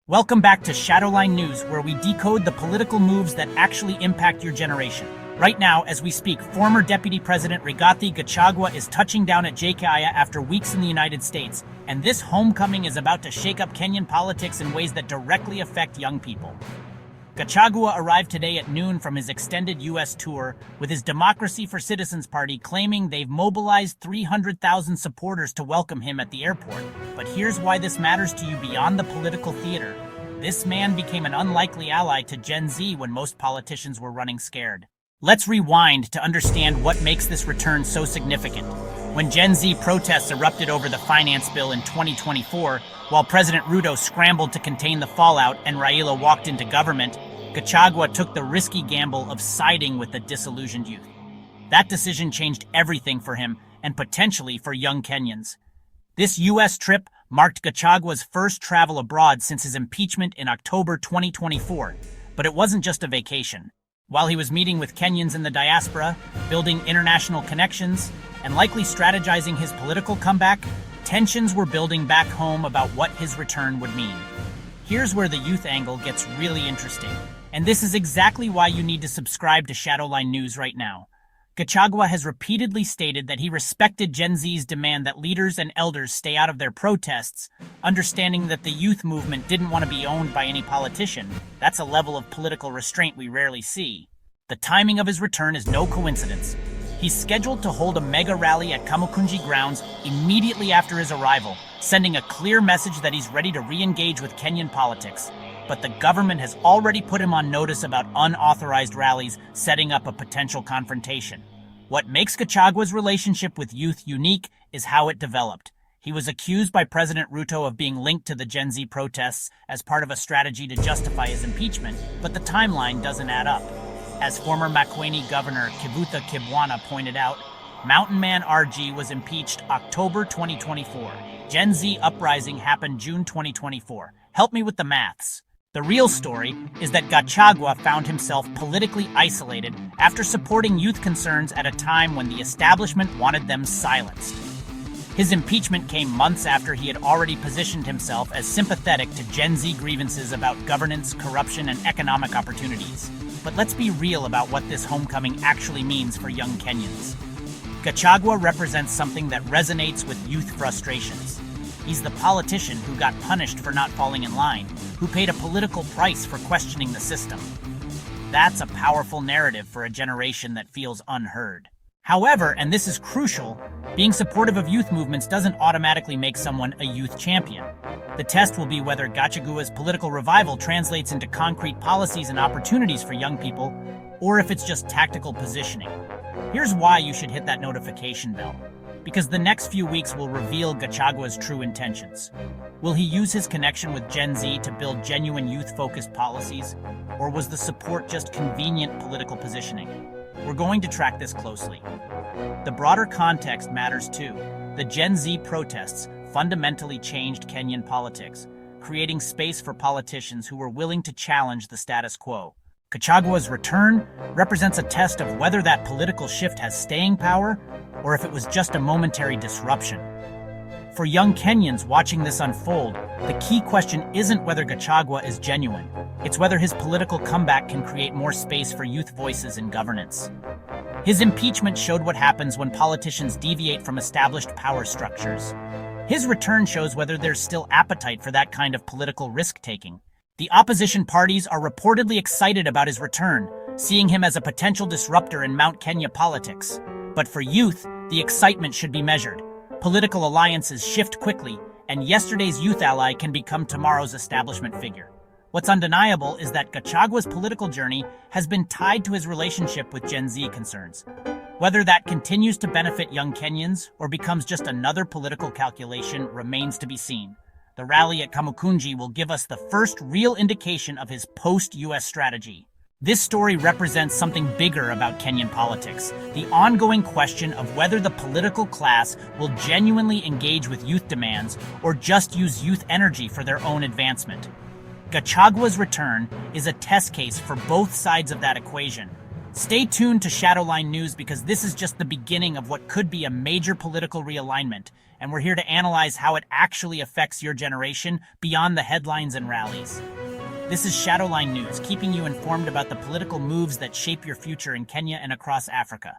Welcome back to Shadowline News, where we decode the political moves that actually impact your generation. Right now, as we speak, former Deputy President Rigathi Gachagua is touching down at JKIA after weeks in the United States, and this homecoming is about to shake up Kenyan politics in ways that directly affect young people. Gachagua arrived today at noon from his extended U.S. tour, with his Democracy for Citizens party claiming they've mobilized 300,000 supporters to welcome him at the airport. But here's why this matters to you beyond the political theater. This man became an unlikely ally to Gen Z when most politicians were running scared. Let's rewind to understand what makes this return so significant. When Gen Z protests erupted over the finance bill in 2024, while President Ruto scrambled to contain the fallout and Raila walked into government, Gachagua took the risky gamble of siding with the disillusioned youth. That decision changed everything for him and potentially for young Kenyans. This U.S. trip marked Gachagua's first travel abroad since his impeachment in October 2024, but it wasn't just a vacation. While he was meeting with Kenyans in the diaspora, building international connections, and likely strategizing his political comeback, tensions were building back home about what his return would mean. Here's where the youth angle gets really interesting, and this is exactly why you need to subscribe to Shadowline News right now. Gachagua has repeatedly stated that he respected Gen Z's demand that leaders and elders stay out of their protests, understanding that the youth movement didn't want to be owned by any politician. That's a level of political restraint we rarely see. The timing of his return is no coincidence. He's scheduled to hold a mega rally at Kamukunji Grounds immediately after his arrival, sending a clear message that he's ready to re-engage with Kenyan politics. But the government has already put him on notice about unauthorized rallies, setting up a potential confrontation. What makes Gachagua's relationship with youth unique is how it developed. He was accused by President Ruto of being linked to the Gen Z protests as part of a strategy to justify his impeachment, but the timeline doesn't add up. As former Makueni Governor Kivutha Kibwana pointed out, Mountain Man RG was impeached October 2024. Gen Z uprising happened June 2024. Help me with the maths. The real story is that Gachagua found himself politically isolated after supporting youth concerns at a time when the establishment wanted them silenced. His impeachment came months after he had already positioned himself as sympathetic to Gen Z grievances about governance, corruption, and economic opportunities. But let's be real about what this homecoming actually means for young Kenyans. Gachagua represents something that resonates with youth frustrations. He's the politician who got punished for not falling in line, who paid a political price for questioning the system. That's a powerful narrative for a generation that feels unheard. However, and this is crucial, being supportive of youth movements doesn't automatically make someone a youth champion. The test will be whether Gachagua's political revival translates into concrete policies and opportunities for young people, or if it's just tactical positioning. Here's why you should hit that notification bell. Because the next few weeks will reveal Gachagua's true intentions. Will he use his connection with Gen Z to build genuine youth-focused policies, or was the support just convenient political positioning? We're going to track this closely. The broader context matters too. The Gen Z protests fundamentally changed Kenyan politics, creating space for politicians who were willing to challenge the status quo. Gachagua's return represents a test of whether that political shift has staying power or if it was just a momentary disruption. For young Kenyans watching this unfold, the key question isn't whether Gachagua is genuine. It's whether his political comeback can create more space for youth voices in governance. His impeachment showed what happens when politicians deviate from established power structures. His return shows whether there's still appetite for that kind of political risk-taking. The opposition parties are reportedly excited about his return, seeing him as a potential disruptor in Mount Kenya politics. But for youth, the excitement should be measured. Political alliances shift quickly, and yesterday's youth ally can become tomorrow's establishment figure. What's undeniable is that Gachagua's political journey has been tied to his relationship with Gen Z concerns. Whether that continues to benefit young Kenyans or becomes just another political calculation remains to be seen. The rally at Kamukunji will give us the first real indication of his post-US strategy. This story represents something bigger about Kenyan politics, the ongoing question of whether the political class will genuinely engage with youth demands or just use youth energy for their own advancement. Gachagua's return is a test case for both sides of that equation. Stay tuned to Shadowline News because this is just the beginning of what could be a major political realignment, and we're here to analyze how it actually affects your generation beyond the headlines and rallies. This is Shadowline News, keeping you informed about the political moves that shape your future in Kenya and across Africa.